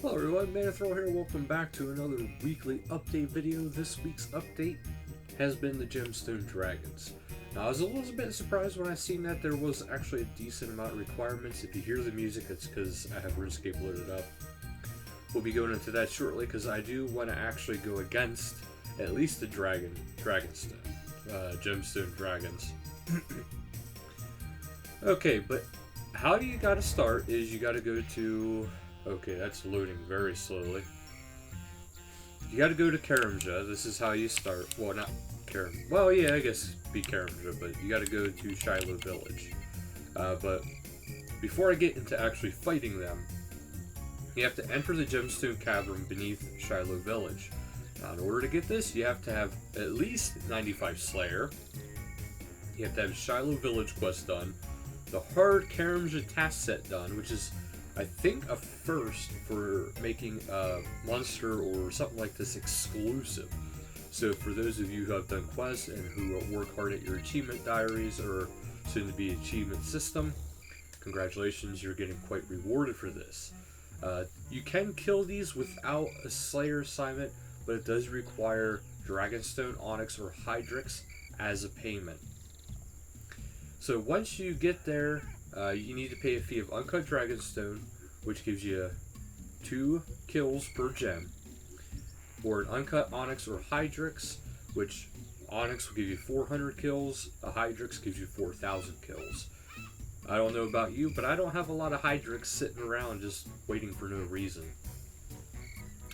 Hello everyone, Manthrow here. Welcome back to another weekly update video. This week's update has been the Gemstone Dragons. Now, I was a little bit surprised when I seen that there was actually a decent amount of requirements. If you hear the music, it's because I have RuneScape loaded up. We'll be going into that shortly because I do want to actually go against at least the Gemstone Dragons. Okay, but how you gotta start is you gotta go to... Okay, that's loading very slowly. You gotta go to Karamja. This is how you start. Well, not Karam. Well, yeah, I guess be Karamja, but you gotta go to Shiloh Village. But before I get into actually fighting them, you have to enter the Gemstone Cavern beneath Shiloh Village. Now, in order to get this, you have to have at least 95 Slayer. You have to have Shiloh Village quest done. The hard Karamja task set done, which is, I think, a first for making a monster or something like this exclusive. So for those of you who have done quests and who work hard at your achievement diaries or soon to be achievement system, congratulations, you're getting quite rewarded for this. You can kill these without a Slayer assignment, but it does require Dragonstone, Onyx, or Hydrix as a payment. So once you get there, you need to pay a fee of Uncut Dragonstone, which gives you 2 kills per gem, or an Uncut Onyx or Hydrix, which Onyx will give you 400 kills, a Hydrix gives you 4,000 kills. I don't know about you, but I don't have a lot of Hydrix sitting around just waiting for no reason.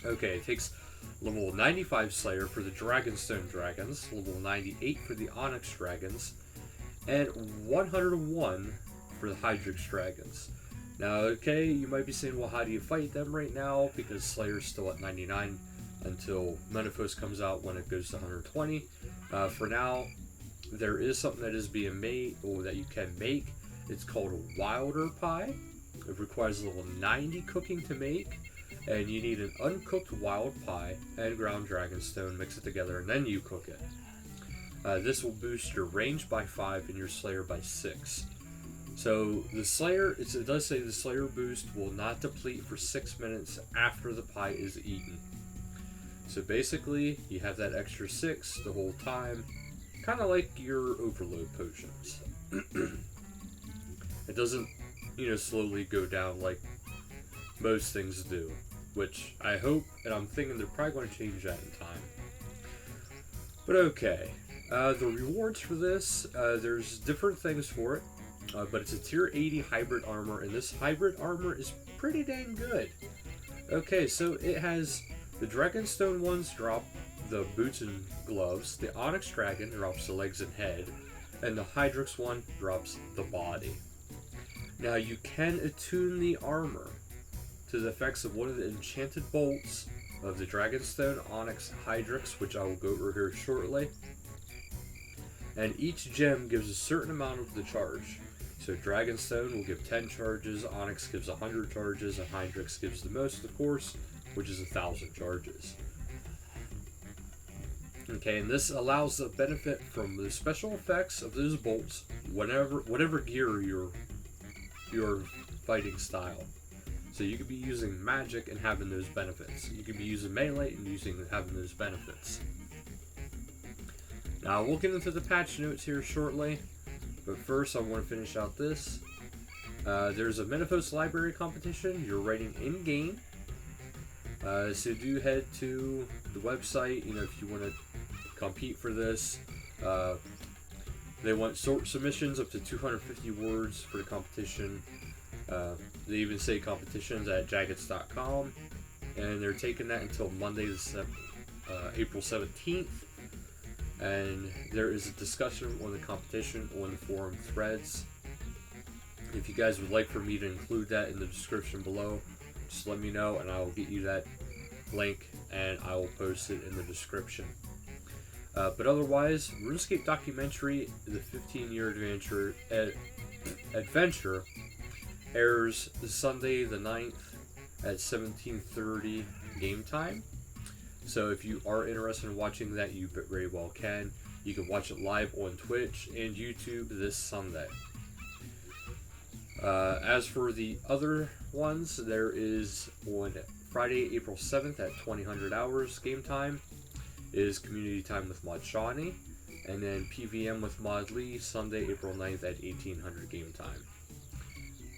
Okay, it takes level 95 Slayer for the Dragonstone Dragons, level 98 for the Onyx Dragons, and 101 for the Hydrix Dragons. Now, okay, you might be saying, well, how do you fight them right now? Because Slayer's still at 99 until Menaphos comes out when it goes to 120. For now, there is something that is being made, or that you can make. It's called a Wilder Pie. It requires level 90 cooking to make, and you need an uncooked wild pie and ground dragonstone, mix it together, and then you cook it. This will boost your range by 5 and your Slayer by 6. So the Slayer, it does say the Slayer boost will not deplete for 6 minutes after the pie is eaten. So basically, you have that extra 6 the whole time, kind of like your overload potions. It doesn't, slowly go down like most things do, which I hope, and I'm thinking they're probably going to change that in time. But okay. The rewards for this, there's different things for it, but it's a tier 80 hybrid armor, and this hybrid armor is pretty dang good. Okay, so it has the Dragonstone ones drop the boots and gloves, the Onyx Dragon drops the legs and head, and the Hydrix one drops the body. Now you can attune the armor to the effects of one of the enchanted bolts of the Dragonstone, Onyx, Hydrix, which I will go over here shortly. And each gem gives a certain amount of the charge. So Dragonstone will give 10 charges, Onyx gives 100 charges, and Hydrix gives the most, of course, which is 1,000 charges. Okay, and this allows the benefit from the special effects of those bolts, whatever gear your fighting style. So you could be using magic and having those benefits. You could be using melee and having those benefits. Now, we'll get into the patch notes here shortly, but first I want to finish out this. There's a Menaphos library competition. You're writing in-game. So do head to the website, if you want to compete for this. They want submissions up to 250 words for the competition. They even say competitions at jaggeds.com, and they're taking that until Monday, April 17th. And there is a discussion on the competition on the forum threads. If you guys would like for me to include that in the description below, just let me know and I will get you that link and I will post it in the description. But otherwise, RuneScape Documentary, the 15-year adventure, airs Sunday the 9th at 17:30 game time. So if you are interested in watching that, you very well can. You can watch it live on Twitch and YouTube this Sunday. As for the other ones, there is on Friday, April 7th at 2000 hours game time is community time with Mod Shawnee. And then PVM with Mod Lee, Sunday, April 9th at 1800 game time.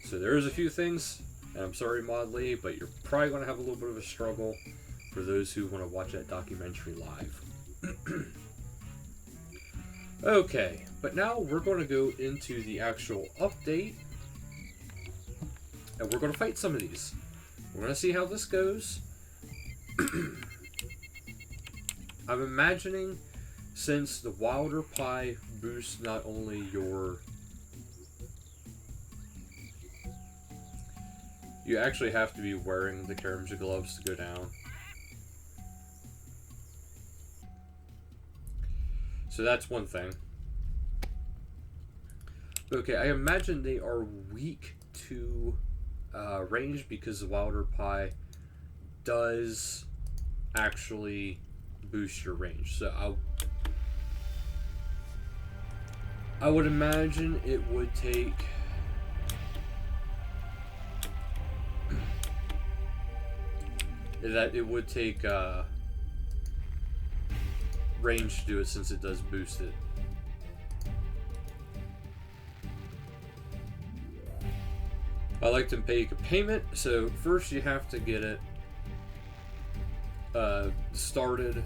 So there's a few things, and I'm sorry Mod Lee, but you're probably going to have a little bit of a struggle for those who want to watch that documentary live. Okay, but now we're going to go into the actual update, and we're going to fight some of these. We're going to see how this goes. I'm imagining, since the Wilder Pie boosts not only your... You actually have to be wearing the Karamja gloves to go down. So that's one thing. Okay, I imagine they are weak to range because the Wilder Pie does actually boost your range. So I would imagine it would take range to do it, since it does boost it. I like to make a payment, so first you have to get it started.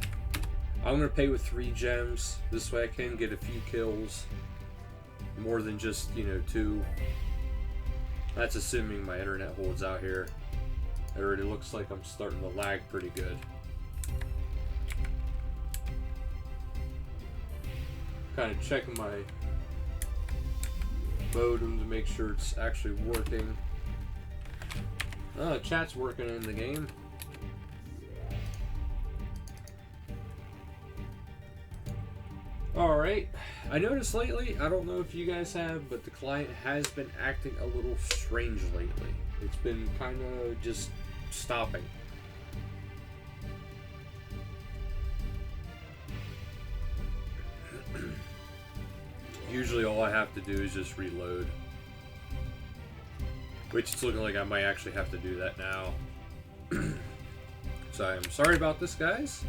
I'm going to pay with 3 gems. This way I can get a few kills. More than just, 2. That's assuming my internet holds out here. It already looks like I'm starting to lag pretty good. Kind of checking my modem to make sure it's actually working. Chat's working in the game. Alright, I noticed lately, I don't know if you guys have, but the client has been acting a little strange lately. It's been kind of just stopping. Usually all I have to do is just reload. Which it's looking like I might actually have to do that now. So I'm sorry about this, guys.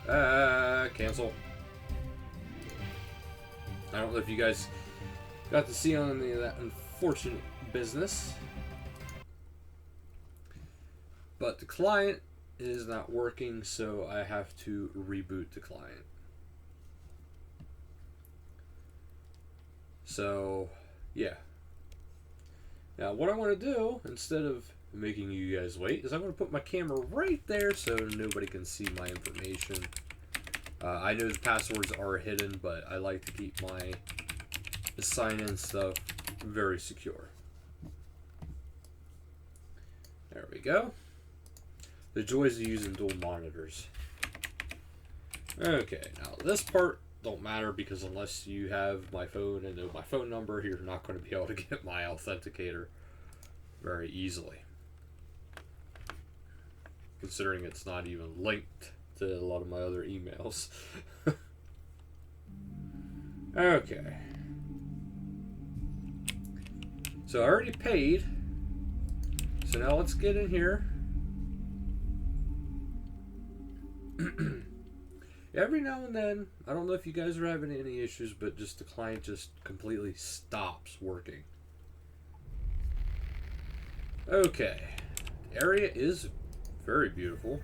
Cancel. I don't know if you guys got to see on any of that unfortunate business. But the client is not working, so I have to reboot the client. So, yeah. Now, what I want to do, instead of making you guys wait, is I'm going to put my camera right there so nobody can see my information. I know the passwords are hidden, but I like to keep my sign-in stuff very secure. There we go. The joys of using dual monitors. Okay, now this part don't matter because unless you have my phone and know my phone number, you're not going to be able to get my authenticator very easily. Considering it's not even linked to a lot of my other emails. Okay. So I already paid. So now let's get in here. Every now and then, I don't know if you guys are having any issues, but just the client just completely stops working. Okay. The area is very beautiful.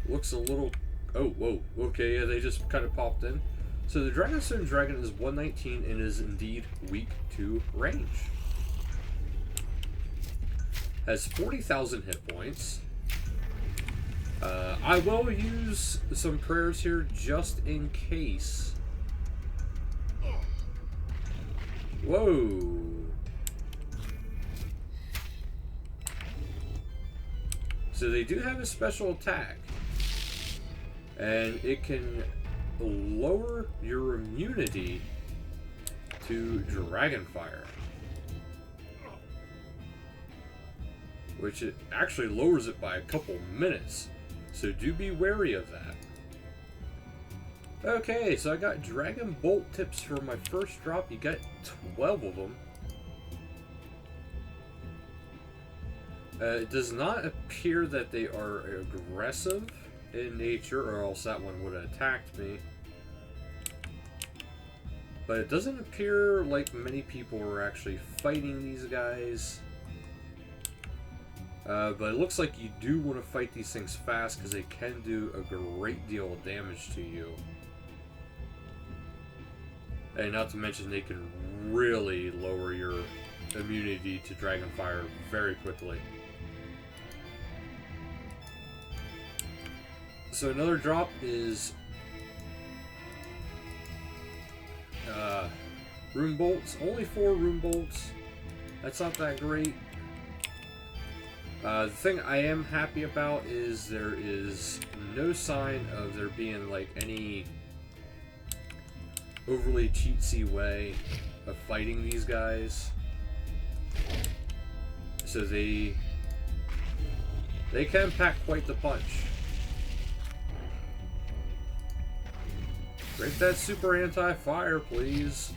Looks a little... Oh, whoa. Okay, yeah, they just kind of popped in. So the Dragonstone Dragon is 119 and is indeed weak to range. Has 40,000 hit points. I will use some prayers here just in case. Whoa. So they do have a special attack. And it can lower your immunity to Dragon Fire. Which it actually lowers it by a couple minutes. So do be wary of that. Okay, so I got Dragon Bolt tips for my first drop. You got 12 of them. It does not appear that they are aggressive in nature, or else that one would have attacked me. But it doesn't appear like many people are actually fighting these guys. But it looks like you do want to fight these things fast, because they can do a great deal of damage to you. And not to mention, they can really lower your immunity to dragon fire very quickly. So another drop is rune bolts. Only 4 rune bolts. That's not that great. The thing I am happy about is there is no sign of there being like any overly cheatsy way of fighting these guys. So they can pack quite the punch. Break that super anti-fire, please.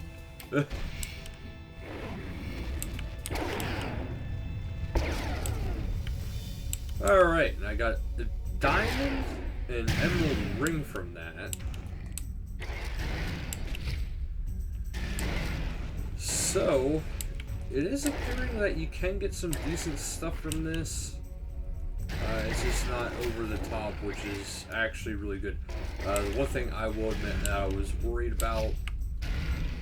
Alright, and I got a diamond and emerald ring from that. So, it is appearing that you can get some decent stuff from this. It's just not over the top, which is actually really good. The one thing I will admit that I was worried about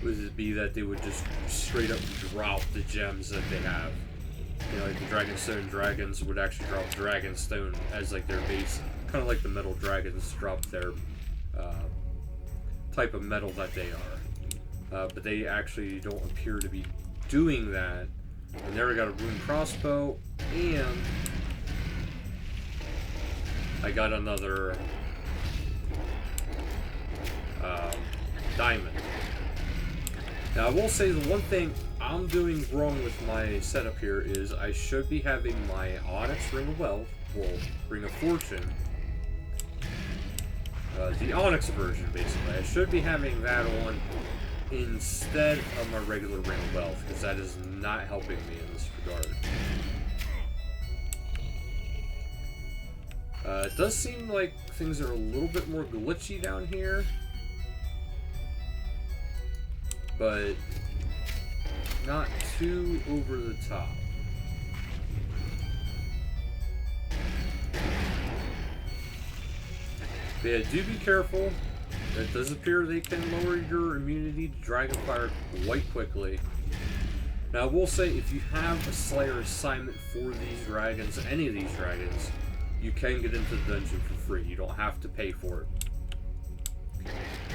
would be that they would just straight up drop the gems that they have. You know, like the Dragonstone dragons would actually drop Dragonstone as like their base, kind of like the metal dragons drop their type of metal that they are. But they actually don't appear to be doing that. And there we got a rune crossbow, and I got another diamond. Now I will say the one thing I'm doing wrong with my setup here is I should be having my Onyx Ring of Wealth, well, Ring of Fortune, the Onyx version basically. I should be having that on instead of my regular Ring of Wealth, because that is not helping me in this regard. It does seem like things are a little bit more glitchy down here, but not too over the top. But yeah, do be careful. It does appear they can lower your immunity to dragon fire quite quickly. Now I will say, if you have a Slayer assignment for these dragons, any of these dragons, you can get into the dungeon for free. You don't have to pay for it.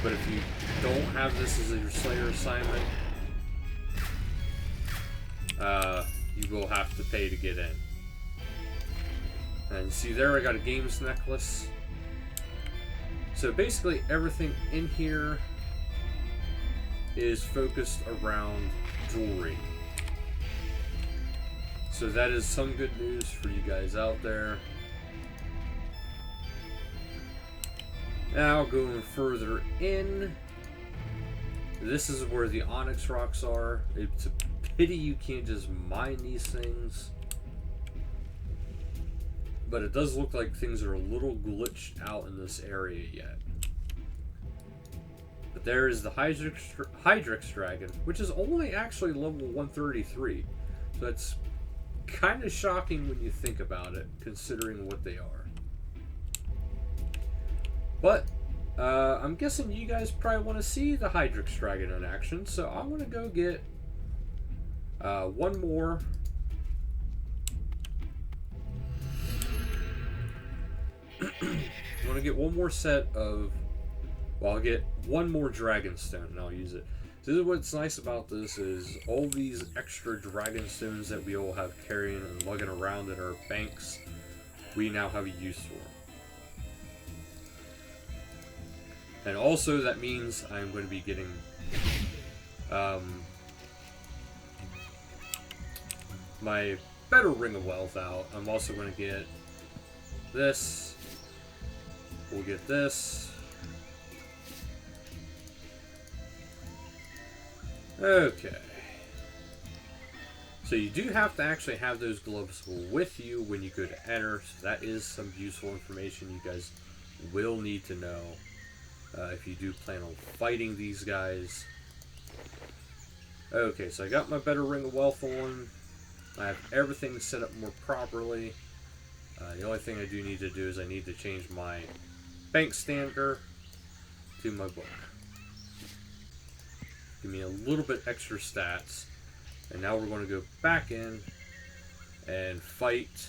But if you don't have this as your Slayer assignment, you will have to pay to get in. And see there, I got a games necklace. So basically everything in here is focused around jewelry. So that is some good news for you guys out there. Now going further in, this is where the onyx rocks are. It's a pity you can't just mine these things. But it does look like things are a little glitched out in this area yet. But there is the Hydrix dragon, which is only actually level 133. So that's kind of shocking when you think about it, considering what they are. But I'm guessing you guys probably want to see the Hydrix dragon in action, so I'm going to go get one more. I want to get one more set of, well, I'll get one more Dragonstone and I'll use it. So this is what's nice about this is all these extra Dragonstones that we all have carrying and lugging around in our banks, we now have a use for. And also that means I'm going to be getting my better Ring of Wealth out. I'm also going to get this. We'll get this. Okay. So you do have to actually have those gloves with you when you go to enter. So that is some useful information you guys will need to know if you do plan on fighting these guys. Okay, so I got my better ring of wealth on. I have everything set up more properly. The only thing I do need to do is I need to change my bank standard to my book. Give me a little bit extra stats. And now we're going to go back in and fight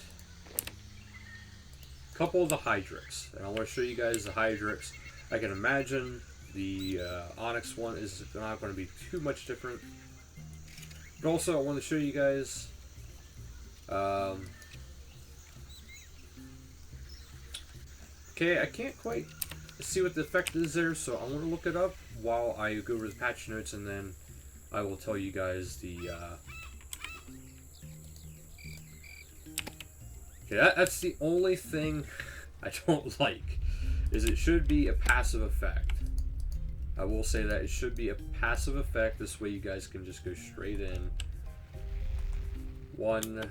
a couple of the Hydrix. And I want to show you guys the Hydrix. I can imagine the Onyx one is not going to be too much different. But also I want to show you guys okay, I can't quite see what the effect is there, so I'm going to look it up while I go over the patch notes, and then I will tell you guys the okay, that's the only thing I don't like, is it should be a passive effect. I will say that it should be a passive effect. This way you guys can just go straight in. One.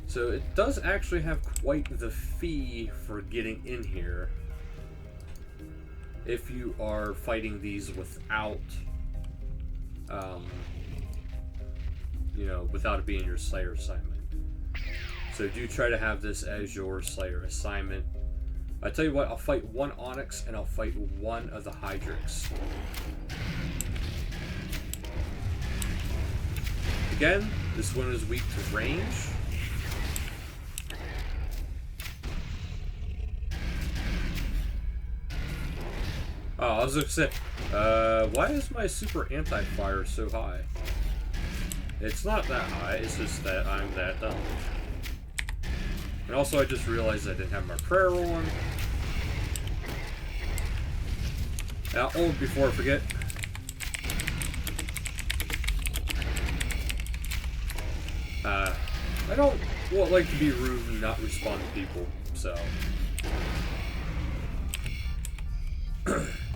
So it does actually have quite the fee for getting in here if you are fighting these without, you know, without it being your Slayer assignment. So do try to have this as your Slayer assignment. I tell you what, I'll fight one Onyx and I'll fight one of the Hydrix. Again, this one is weak to range. Oh, I was gonna say, why is my super anti-fire so high? It's not that high, it's just that I'm that dumb. And also I just realized I didn't have my prayer on. Now, oh, before I forget. I don't like to be rude and not respond to people, so.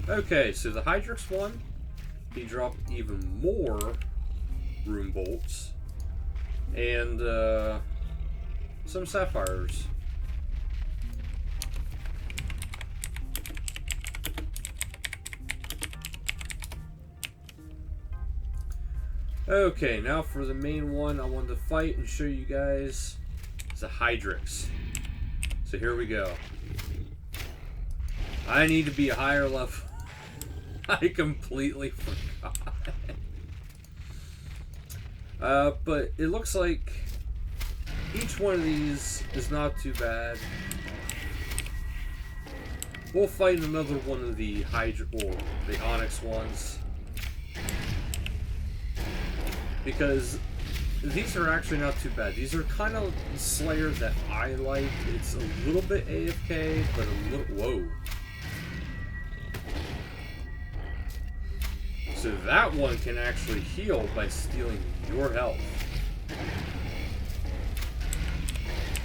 Okay, so the Hydrix one, he dropped even more rune bolts and some sapphires. Okay, now for the main one I wanted to fight and show you guys is the Hydrix. So here we go. I need to be a higher level. I completely forgot. But it looks like each one of these is not too bad. We'll fight another one of the the Onyx ones, because these are actually not too bad. These are kind of Slayer that I like. It's a little bit AFK, but a little... Whoa. So that one can actually heal by stealing your health.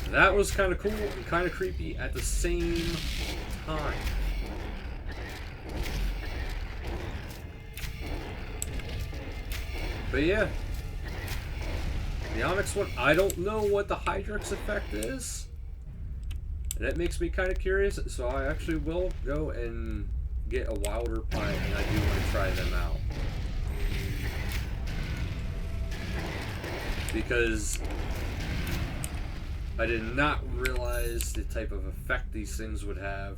That was kind of cool and kind of creepy at the same time. But yeah. The Onyx one, I don't know what the Hydrix effect is. And that makes me kind of curious, so I actually will go and get a Wilder Pie, and I do want to try them out. Because I did not realize the type of effect these things would have.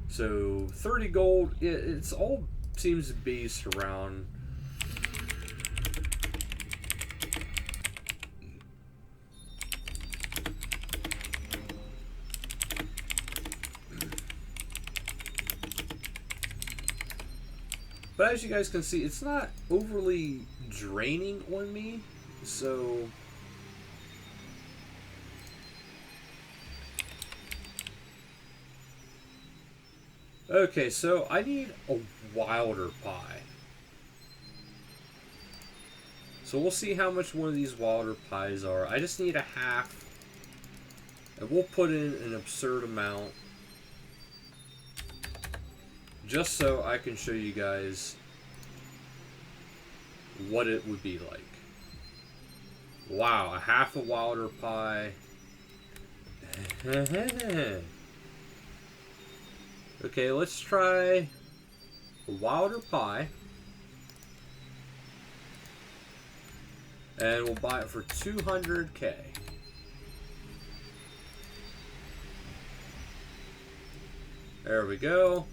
So 30 gold, it's all seems based around but as you guys can see, it's not overly draining on me, so okay, so I need a Wilder Pie. So we'll see how much one of these Wilder Pies are. I just need a half, and we'll put in an absurd amount. just so I can show you guys what it would be like. Wow, a half a wilder pie. Okay, let's try a wilder pie. And we'll buy it for 200K. There we go.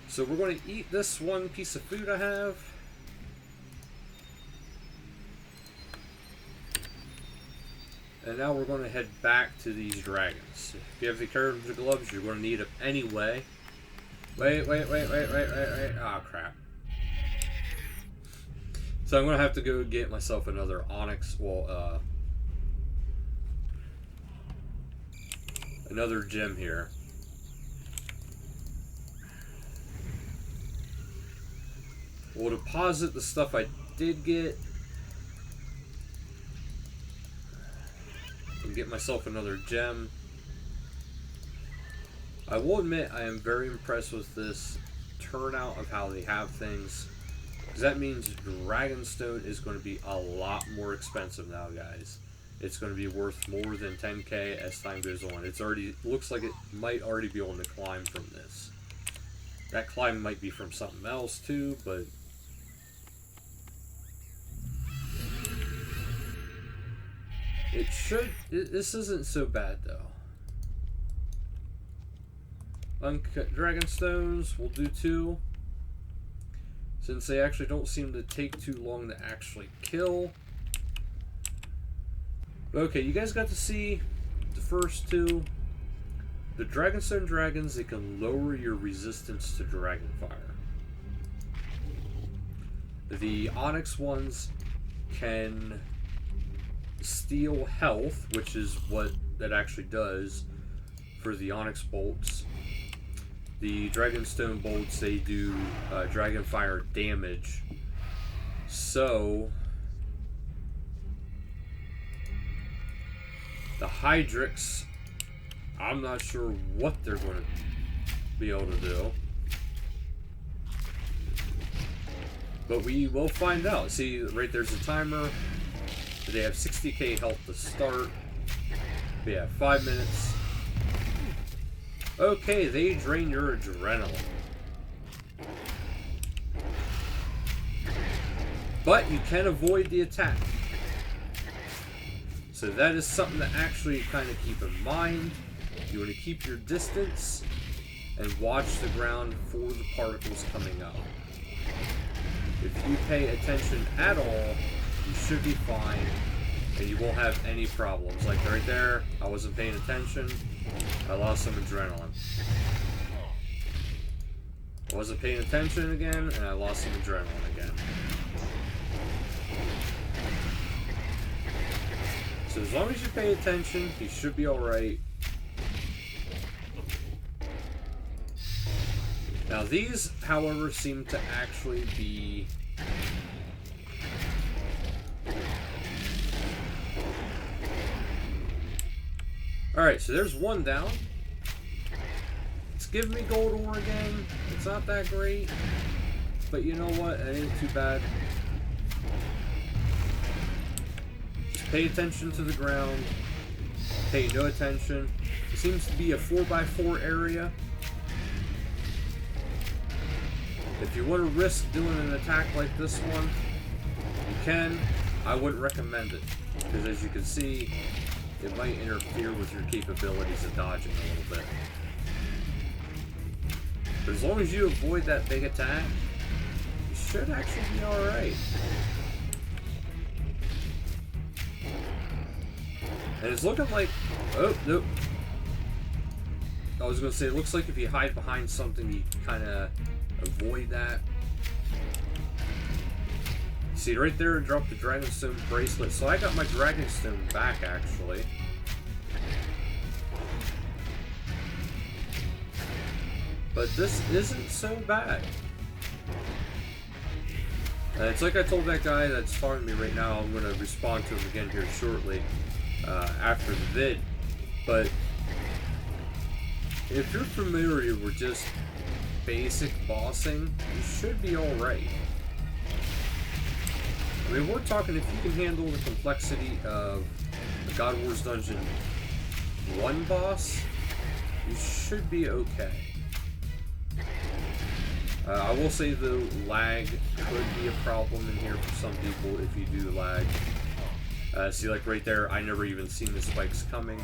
So we're going to eat this one piece of food I have. And now we're going to head back to these dragons. If you have the courage of gloves, you're going to need them anyway. Wait. Ah, crap. So I'm going to have to go get myself another onyx. Well, another gem here. We'll deposit the stuff I did get. And get myself another gem. I will admit I am very impressed with this turnout of how they have things. Because that means Dragonstone is going to be a lot more expensive now, guys. It's going to be worth more than 10K as time goes on. It's already, looks like it might already be on the climb from this. That climb might be from something else too, but it should, this isn't so bad though. Uncut Dragonstones, we'll do 2. Since they actually don't seem to take too long to actually kill. Okay, you guys got to see the first 2. The Dragonstone dragons, they can lower your resistance to Dragonfire. The Onyx ones can steal health, which is what that actually does for the Onyx bolts. The Dragonstone bolts, they do Dragonfire damage. So the Hydrix, I'm not sure what they're going to be able to do. But we will find out. See, right there's a timer. They have 60K health to start. We have 5 minutes. Okay, they drain your adrenaline. But you can avoid the attack. So that is something to actually kind of keep in mind. You want to keep your distance and watch the ground for the particles coming up. If you pay attention at all, you should be fine and you won't have any problems. Like right there, I wasn't paying attention. I lost some adrenaline. I wasn't paying attention again, and I lost some adrenaline again. So as long as you pay attention, you should be alright. Now these, however, seem to actually be... Alright, so there's one down. It's giving me gold ore again. It's not that great. But you know what? It ain't too bad. Just pay attention to the ground. Pay no attention. It seems to be a 4x4 area. If you want to risk doing an attack like this one, you can. I wouldn't recommend it. Because as you can see, it might interfere with your capabilities of dodging a little bit. But as long as you avoid that big attack, you should actually be alright. And it's looking like... Oh, nope. I was going to say, it looks like if you hide behind something, you kind of avoid that. See, right there, it dropped the Dragonstone bracelet. So I got my Dragonstone back, actually. But this isn't so bad. And it's like I told that guy that's following me right now, I'm going to respond to him again here shortly, after the vid. But if you're familiar with just basic bossing, you should be alright. I mean, we're talking if you can handle the complexity of the God Wars Dungeon 1 boss, you should be okay. I will say the lag could be a problem in here for some people if you do lag. See, like right there, I never even seen the spikes coming.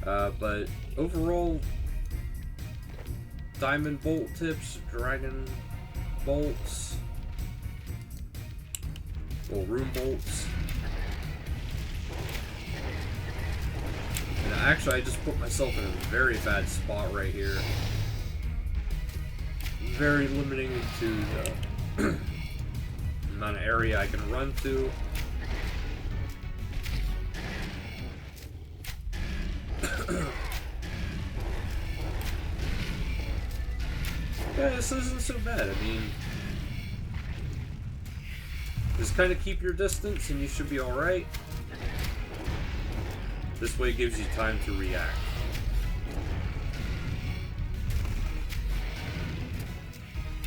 But overall, diamond bolt tips, dragon bolts, well, rune bolts. And actually, I just put myself in a very bad spot right here. Very limiting to the amount of area I can run to. Yeah, this isn't so bad. I mean, just kind of keep your distance and you should be alright. This way it gives you time to react.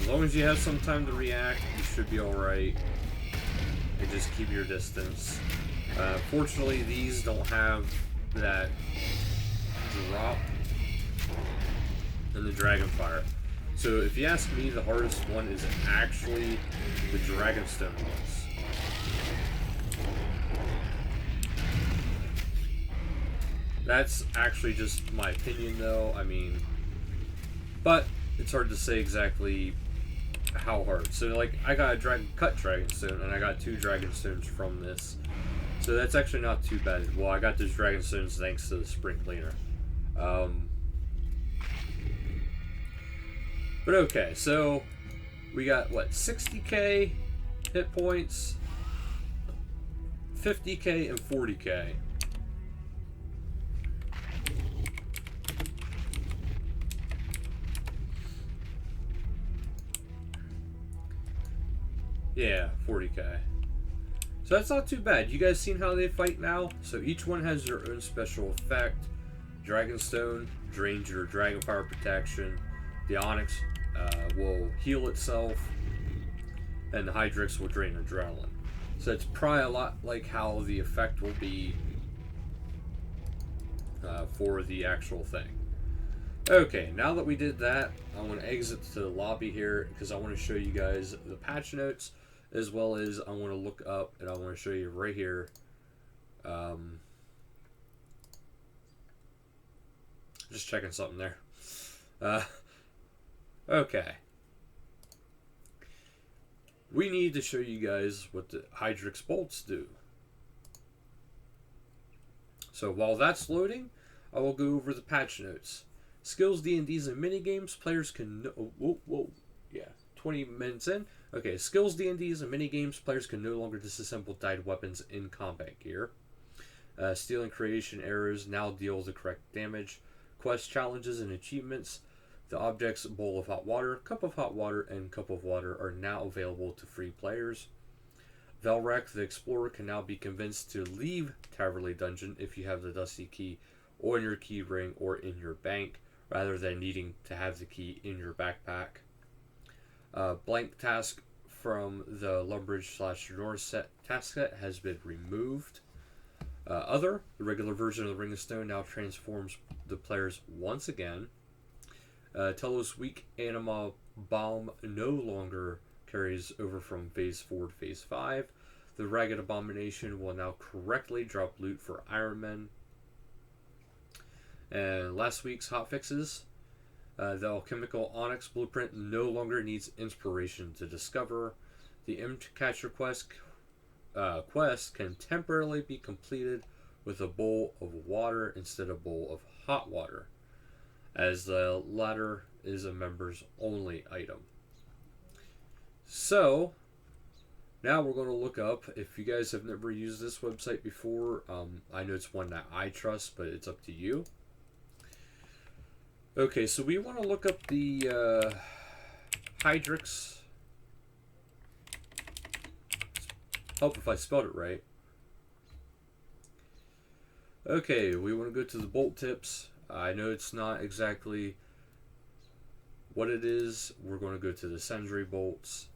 As long as you have some time to react, you should be alright. And just keep your distance. Fortunately, these don't have that drop in the dragon fire. So if you ask me, the hardest one is actually the Dragonstone ones. That's actually just my opinion though, I mean, but it's hard to say exactly how hard. So like, I got a cut Dragonstone and I got 2 Dragonstones from this. So that's actually not too bad. Well, I got those Dragonstones thanks to the Spring Cleaner. But okay, so we got what, 60k hit points, 50k, and 40k. Yeah, 40k. So that's not too bad. You guys seen how they fight now? So each one has their own special effect. Dragonstone drains your Dragonfire protection. The Onyx will heal itself. And the Hydrix will drain Adrenaline. So it's probably a lot like how the effect will be for the actual thing. Okay, now that we did that, I want to exit to the lobby here because I want to show you guys the patch notes, as well as I want to look up and I want to show you right here. Just checking something there. Okay. We need to show you guys what the Hydrix bolts do. So while that's loading, I will go over the patch notes. Skills, D&Ds, and minigames. Players can... Yeah, 20 minutes in. Okay, skills, D&Ds, and minigames. Players can no longer disassemble dyed weapons in combat gear. Stealing creation errors now deal the correct damage. Quest challenges and achievements. The objects Bowl of Hot Water, Cup of Hot Water, and Cup of Water are now available to free players. Velrek, the Explorer, can now be convinced to leave Taverley Dungeon if you have the Dusty Key on your key ring or in your bank, rather than needing to have the key in your backpack. Blank task from the Lumbridge/Norse set task set has been removed. The regular version of the Ring of Stone now transforms the players once again. Telos' weak anima bomb no longer carries over from phase 4 to phase 5. The Ragged Abomination will now correctly drop loot for Iron Men. And last week's hotfixes. The Alchemical Onyx blueprint no longer needs inspiration to discover. The Imp Catcher quest can temporarily be completed with a bowl of water instead of a bowl of hot water, as the latter is a members only item. So now we're going to look up, if you guys have never used this website before, I know it's one that I trust, but it's up to you. Okay, so we want to look up the Hydrix. Hope if I spelled it right. Okay, we want to go to the bolt tips. I know it's not exactly what it is. We're going to go to the Sentry bolts.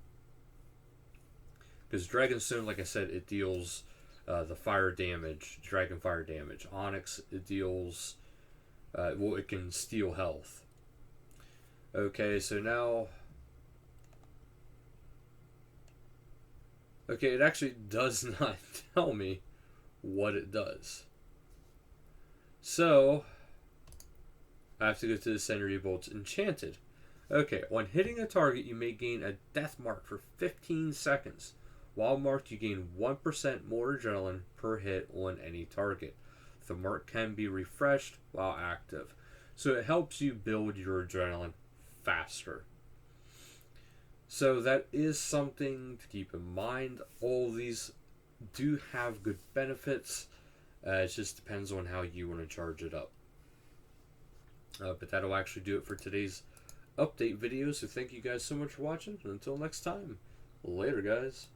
Because Dragonstone, like I said, it deals the fire damage, dragon fire damage. Onyx, it deals, well, it can steal health. Okay, so now, okay, it actually does not tell me what it does. So, I have to go to the Sentry bolts enchanted. Okay, when hitting a target, you may gain a death mark for 15 seconds. While marked, you gain 1% more adrenaline per hit on any target. The mark can be refreshed while active. So it helps you build your adrenaline faster. So that is something to keep in mind. All these do have good benefits. It just depends on how you want to charge it up. But that'll actually do it for today's update video. So thank you guys so much for watching. And until next time, later guys.